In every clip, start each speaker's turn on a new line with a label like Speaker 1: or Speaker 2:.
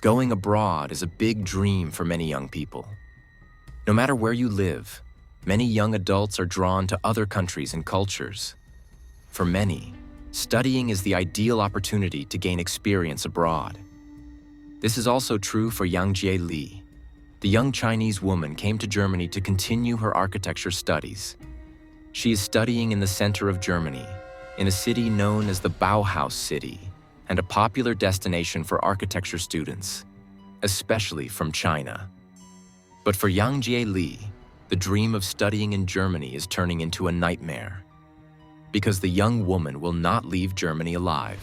Speaker 1: Going abroad is a big dream for many young people. No matter where you live, many young adults are drawn to other countries and cultures. For many, studying is the ideal opportunity to gain experience abroad. This is also true for Yangjie Li. The young Chinese woman came to Germany to continue her architecture studies. She is studying in the center of Germany, in a city known as the Bauhaus City, and a popular destination for architecture students, especially from China. But for Yangjie Li, the dream of studying in Germany is turning into a nightmare, because the young woman will not leave Germany alive.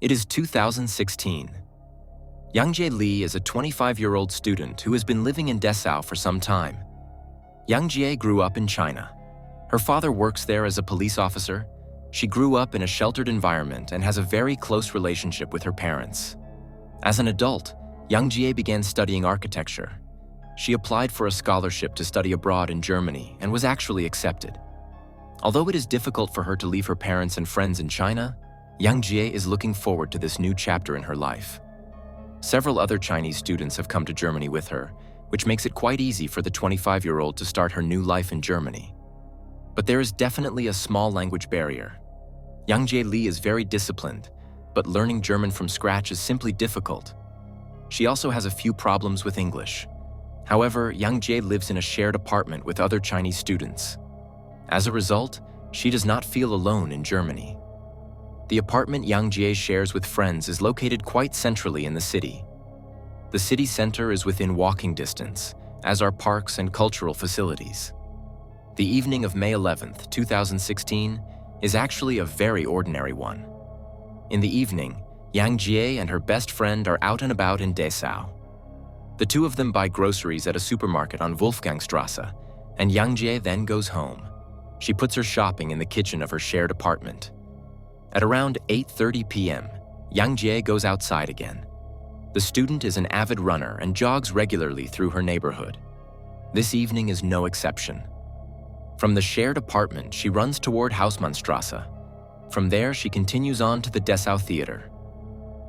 Speaker 1: It is 2016. Yangjie Li is a 25-year-old student who has been living in Dessau for some time. Yangjie grew up in China. Her father works there as a police officer. She grew up in a sheltered environment and has a very close relationship with her parents. As an adult, Yangjie began studying architecture. She applied for a scholarship to study abroad in Germany and was actually accepted. Although it is difficult for her to leave her parents and friends in China, Yangjie is looking forward to this new chapter in her life. Several other Chinese students have come to Germany with her, which makes it quite easy for the 25-year-old to start her new life in Germany. But there is definitely a small language barrier. Yangjie Li is very disciplined, but learning German from scratch is simply difficult. She also has a few problems with English. However, Yangjie lives in a shared apartment with other Chinese students. As a result, she does not feel alone in Germany. The apartment Yangjie shares with friends is located quite centrally in the city. The city center is within walking distance, as are parks and cultural facilities. The evening of May 11th, 2016, is actually a very ordinary one. In the evening, Yangjie and her best friend are out and about in Dessau. The two of them buy groceries at a supermarket on Wolfgangstrasse, and Yangjie then goes home. She puts her shopping in the kitchen of her shared apartment. At around 8:30 p.m., Yangjie goes outside again. The student is an avid runner and jogs regularly through her neighborhood. This evening is no exception. From the shared apartment, she runs toward Hausmannstrasse. From there, she continues on to the Dessau Theater.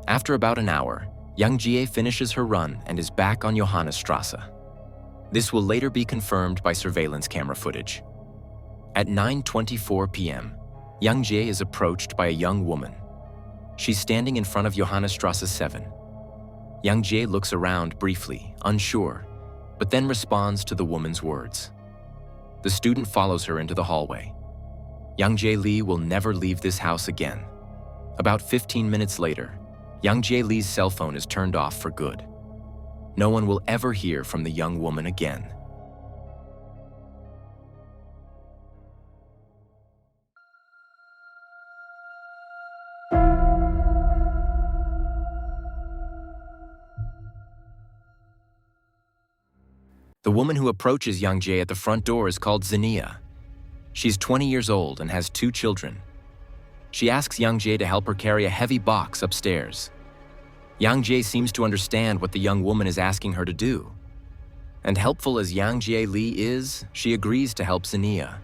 Speaker 1: After about an hour, Yangjie finishes her run and is back on Johannesstrasse. This will later be confirmed by surveillance camera footage. At 9:24 p.m., Yangjie is approached by a young woman. She's standing in front of Johannesstrasse 7. Yangjie looks around briefly, unsure, but then responds to the woman's words. The student follows her into the hallway. Yangjie Li will never leave this house again. About 15 minutes later, Yangjie Li's cell phone is turned off for good. No one will ever hear from the young woman again. The woman who approaches Yangjie at the front door is called Zania. She's 20 years old and has 2 children. She asks Yangjie to help her carry a heavy box upstairs. Yangjie seems to understand what the young woman is asking her to do. And helpful as Yangjie Li is, she agrees to help Zania.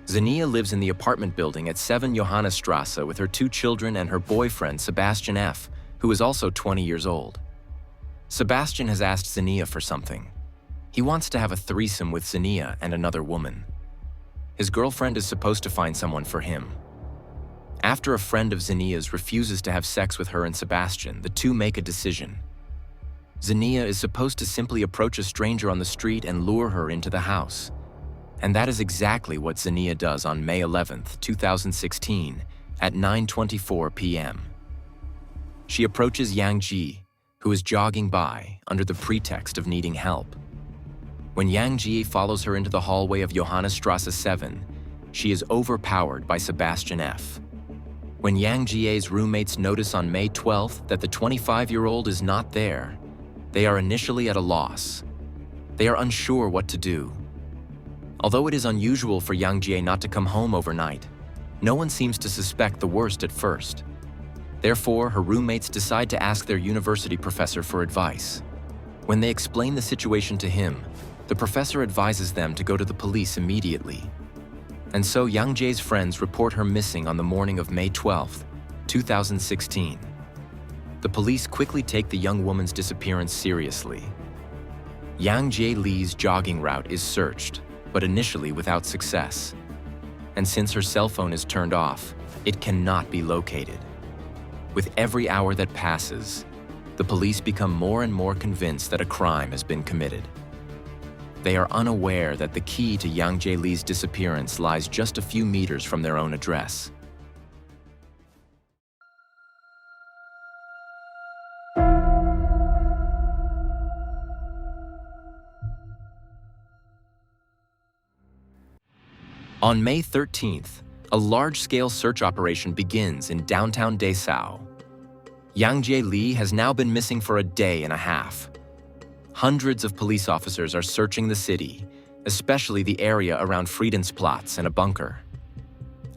Speaker 1: Zania lives in the apartment building at 7 Johannesstrasse with her 2 children and her boyfriend, Sebastian F., who is also 20 years old. Sebastian has asked Zania for something. He wants to have a threesome with Zania and another woman. His girlfriend is supposed to find someone for him. After a friend of Zania's refuses to have sex with her and Sebastian, the two make a decision. Zania is supposed to simply approach a stranger on the street and lure her into the house. And that is exactly what Zania does on May 11th, 2016, at 9:24 p.m. She approaches Yangjie, who is jogging by under the pretext of needing help. When Yangjie follows her into the hallway of Johannesstrasse 7, she is overpowered by Sebastian F. When Yangjie's roommates notice on May 12th that the 25-year-old is not there, they are initially at a loss. They are unsure what to do. Although it is unusual for Yangjie not to come home overnight, no one seems to suspect the worst at first. Therefore, her roommates decide to ask their university professor for advice. When they explain the situation to him, the professor advises them to go to the police immediately. And so Yangjie's friends report her missing on the morning of May 12, 2016. The police quickly take the young woman's disappearance seriously. Yangjie Li's jogging route is searched, but initially without success. And since her cell phone is turned off, it cannot be located. With every hour that passes, the police become more and more convinced that a crime has been committed. They are unaware that the key to Yangjie Li's disappearance lies just a few meters from their own address. On May 13th, a large-scale search operation begins in downtown Dessau. Yangjie Li has now been missing for a day and a half. Hundreds of police officers are searching the city, especially the area around Friedensplatz and a bunker.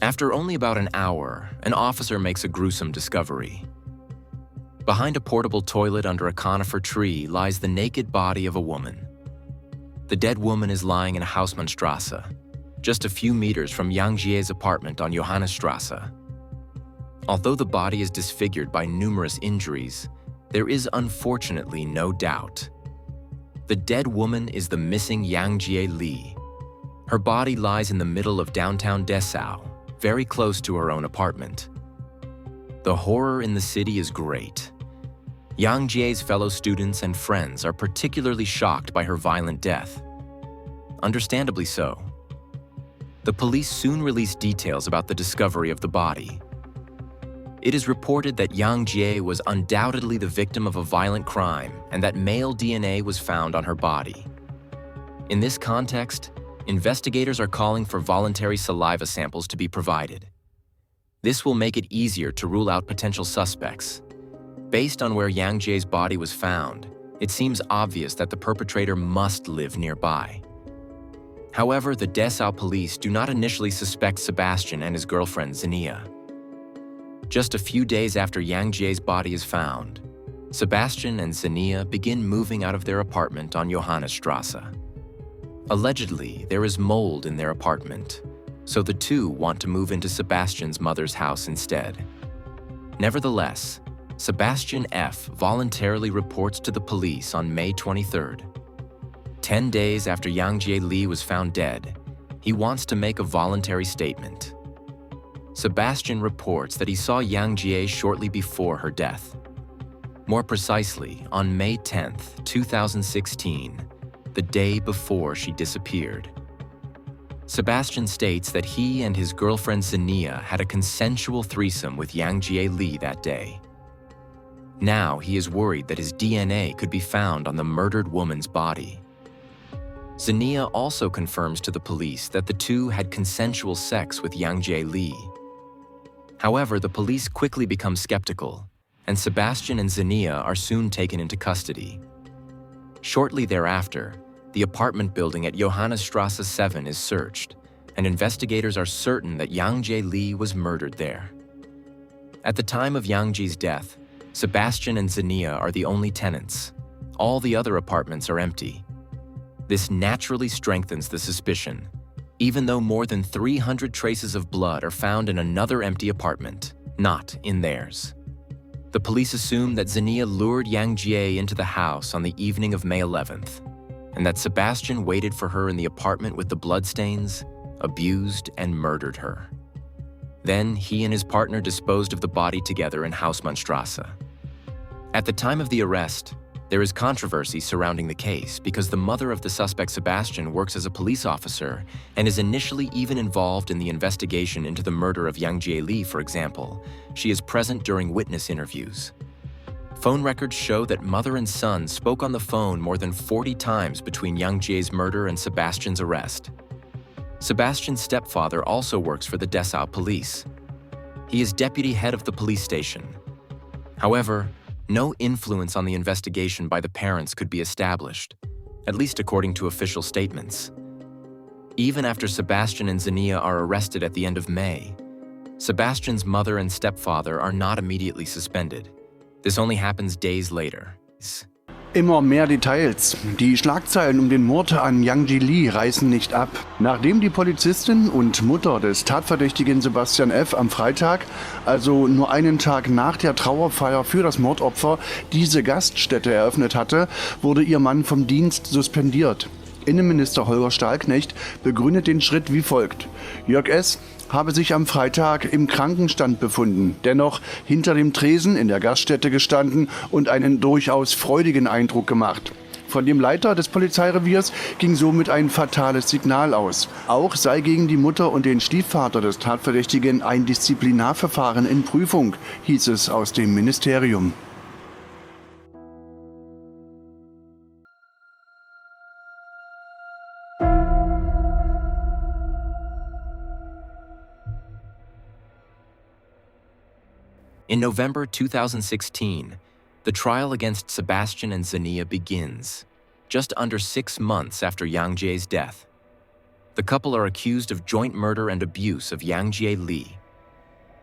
Speaker 1: After only about an hour, an officer makes a gruesome discovery. Behind a portable toilet under a conifer tree lies the naked body of a woman. The dead woman is lying in Hausmannstrasse, just a few meters from Yangjie's apartment on Johannesstrasse. Although the body is disfigured by numerous injuries, there is unfortunately no doubt. The dead woman is the missing Yangjie Li. Her body lies in the middle of downtown Dessau, very close to her own apartment. The horror in the city is great. Yangjie's fellow students and friends are particularly shocked by her violent death. Understandably so. The police soon release details about the discovery of the body. It is reported that Yangjie was undoubtedly the victim of a violent crime and that male DNA was found on her body. In this context, investigators are calling for voluntary saliva samples to be provided. This will make it easier to rule out potential suspects. Based on where Yangjie's body was found, it seems obvious that the perpetrator must live nearby. However, the Dessau police do not initially suspect Sebastian and his girlfriend Zenia. Just a few days after Yangjie's body is found, Sebastian and Zenia begin moving out of their apartment on Johannesstrasse. Allegedly, there is mold in their apartment, so the two want to move into Sebastian's mother's house instead. Nevertheless, Sebastian F. voluntarily reports to the police on May 23rd. 10 days after Yangjie Li was found dead, he wants to make a voluntary statement. Sebastian reports that he saw Yangjie shortly before her death. More precisely, on May 10th, 2016, the day before she disappeared. Sebastian states that he and his girlfriend Zenia had a consensual threesome with Yangjie Li that day. Now he is worried that his DNA could be found on the murdered woman's body. Zenia also confirms to the police that the two had consensual sex with Yangjie Li. However, the police quickly become skeptical, and Sebastian and Zenia are soon taken into custody. Shortly thereafter, the apartment building at Johannesstrasse 7 is searched, and investigators are certain that Yangjie Li was murdered there. At the time of Yangjie's death, Sebastian and Zenia are the only tenants. All the other apartments are empty. This naturally strengthens the suspicion, even though more than 300 traces of blood are found in another empty apartment, not in theirs. The police assume that Zenia lured Yangjie into the house on the evening of May 11th, and that Sebastian waited for her in the apartment with the bloodstains, abused, and murdered her. Then he and his partner disposed of the body together in Hausmannstrasse. At the time of the arrest, there is controversy surrounding the case because the mother of the suspect Sebastian works as a police officer and is initially even involved in the investigation into the murder of Yangjie Li, for example. She is present during witness interviews. Phone records show that mother and son spoke on the phone more than 40 times between Yangjie's murder and Sebastian's arrest. Sebastian's stepfather also works for the Dessau police. He is deputy head of the police station. However, no influence on the investigation by the parents could be established, at least according to official statements. Even after Sebastian and Xenia are arrested at the end of May, Sebastian's mother and stepfather are not immediately suspended. This only happens days later.
Speaker 2: Immer mehr Details. Die Schlagzeilen um den Mord an Yangjie Li reißen nicht ab. Nachdem die Polizistin und Mutter des Tatverdächtigen Sebastian F. am Freitag, also nur einen Tag nach der Trauerfeier für das Mordopfer, diese Gaststätte eröffnet hatte, wurde ihr Mann vom Dienst suspendiert. Innenminister Holger Stahlknecht begründet den Schritt wie folgt: Jörg S. habe sich am Freitag im Krankenstand befunden, dennoch hinter dem Tresen in der Gaststätte gestanden und einen durchaus freudigen Eindruck gemacht. Von dem Leiter des Polizeireviers ging somit ein fatales Signal aus. Auch sei gegen die Mutter und den Stiefvater des Tatverdächtigen ein Disziplinarverfahren in Prüfung, hieß es aus dem Ministerium.
Speaker 1: In November 2016, the trial against Sebastian and Xenia begins, just under 6 months after Yangjie's death. The couple are accused of joint murder and abuse of Yangjie Li.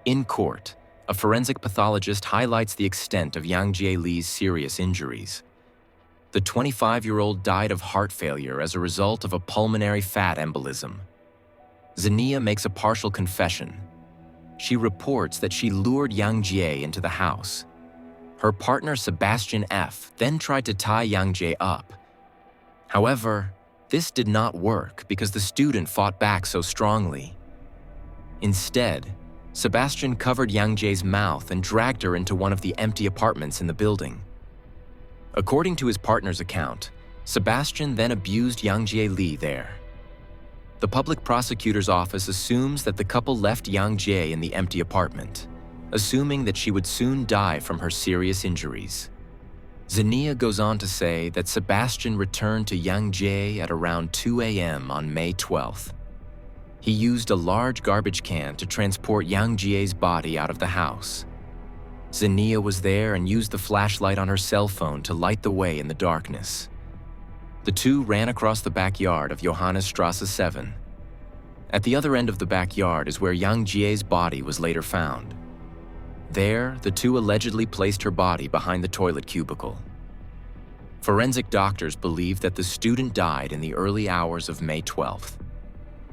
Speaker 1: In court, a forensic pathologist highlights the extent of Yangjie Li's serious injuries. The 25-year-old died of heart failure as a result of a pulmonary fat embolism. Xenia makes a partial confession. She reports that she lured Yangjie into the house. Her partner Sebastian F. then tried to tie Yangjie up. However, this did not work because the student fought back so strongly. Instead, Sebastian covered Yangjie's mouth and dragged her into one of the empty apartments in the building. According to his partner's account, Sebastian then abused Yangjie Li there. The public prosecutor's office assumes that the couple left Yangjie in the empty apartment, assuming that she would soon die from her serious injuries. Xenia goes on to say that Sebastian returned to Yangjie at around 2 a.m. on May 12th. He used a large garbage can to transport Yangjie's body out of the house. Xenia was there and used the flashlight on her cell phone to light the way in the darkness. The two ran across the backyard of Johannesstrasse 7. At the other end of the backyard is where Yangjie's body was later found. There, the two allegedly placed her body behind the toilet cubicle. Forensic doctors believe that the student died in the early hours of May 12th.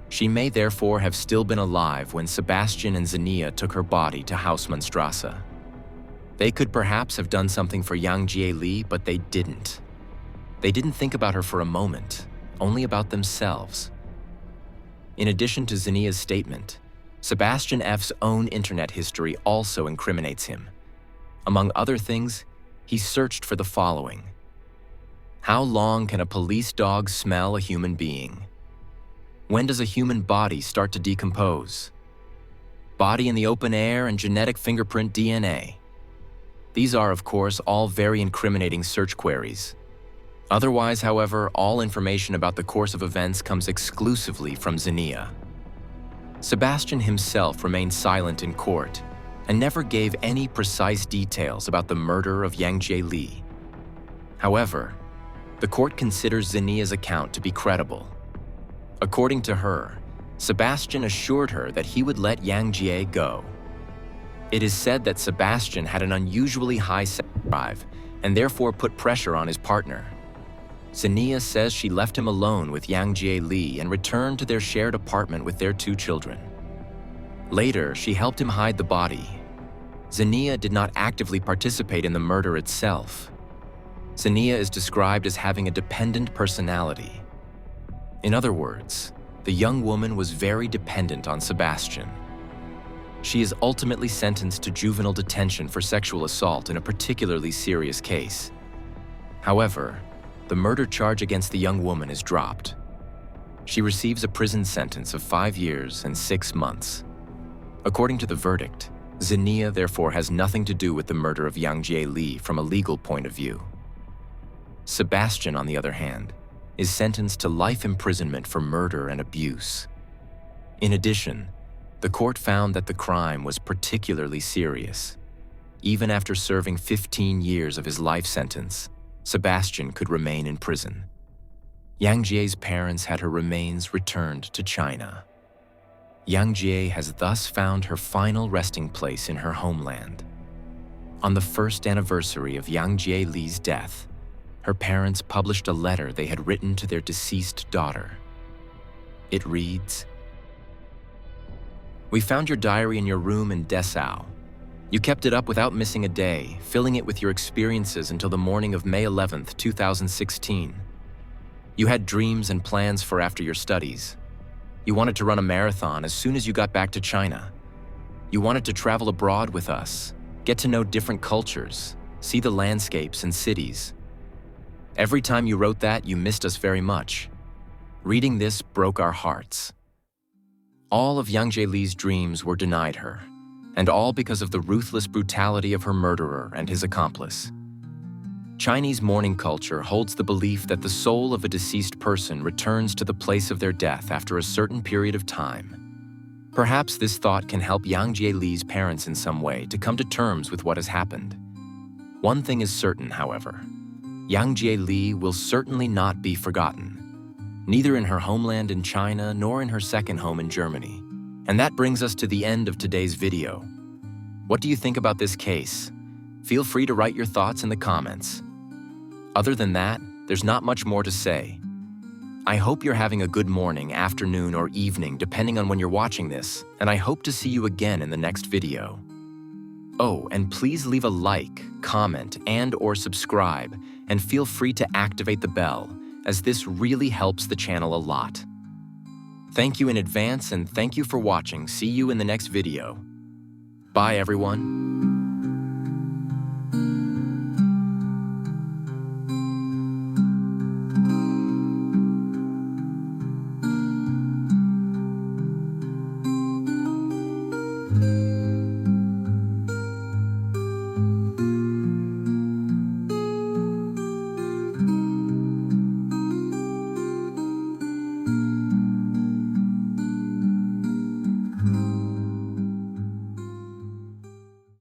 Speaker 1: She may therefore have still been alive when Sebastian and Xenia took her body to Hausmannstrasse. They could perhaps have done something for Yangjie Li, but they didn't. They didn't think about her for a moment, only about themselves. In addition to Xenia's statement, Sebastian F.'s own internet history also incriminates him. Among other things, he searched for the following: how long can a police dog smell a human being? When does a human body start to decompose? Body in the open air and genetic fingerprint DNA. These are, of course, all very incriminating search queries. Otherwise, however, all information about the course of events comes exclusively from Xenia. Sebastian himself remained silent in court and never gave any precise details about the murder of Yangjie Li. However, the court considers Xenia's account to be credible. According to her, Sebastian assured her that he would let Yangjie go. It is said that Sebastian had an unusually high sex drive and therefore put pressure on his partner. Xenia says she left him alone with Yangjie Li and returned to their shared apartment with their 2 children. Later, she helped him hide the body. Xenia did not actively participate in the murder itself. Xenia is described as having a dependent personality. In other words, the young woman was very dependent on Sebastian. She is ultimately sentenced to juvenile detention for sexual assault in a particularly serious case. However, the murder charge against the young woman is dropped. She receives a prison sentence of 5 years and 6 months. According to the verdict, Xenia therefore has nothing to do with the murder of Yangjie Li from a legal point of view. Sebastian, on the other hand, is sentenced to life imprisonment for murder and abuse. In addition, the court found that the crime was particularly serious. Even after serving 15 years of his life sentence, Sebastian could remain in prison. Yangjie's parents had her remains returned to China. Yangjie has thus found her final resting place in her homeland. On the first anniversary of Yangjie Li's death, her parents published a letter they had written to their deceased daughter. It reads, "We found your diary in your room in Dessau. You kept it up without missing a day, filling it with your experiences until the morning of May 11th, 2016. You had dreams and plans for after your studies. You wanted to run a marathon as soon as you got back to China. You wanted to travel abroad with us, get to know different cultures, see the landscapes and cities. Every time you wrote that, you missed us very much. Reading this broke our hearts." All of Yangjie Li's dreams were denied her, and all because of the ruthless brutality of her murderer and his accomplice. Chinese mourning culture holds the belief that the soul of a deceased person returns to the place of their death after a certain period of time. Perhaps this thought can help Yangjie Li's parents in some way to come to terms with what has happened. One thing is certain, however. Yangjie Li will certainly not be forgotten, neither in her homeland in China nor in her second home in Germany. And that brings us to the end of today's video. What do you think about this case? Feel free to write your thoughts in the comments. Other than that, there's not much more to say. I hope you're having a good morning, afternoon, or evening, depending on when you're watching this, and I hope to see you again in the next video. Oh, and please leave a like, comment, and/or subscribe, and feel free to activate the bell, as this really helps the channel a lot. Thank you in advance, and thank you for watching. See you in the next video. Bye, everyone.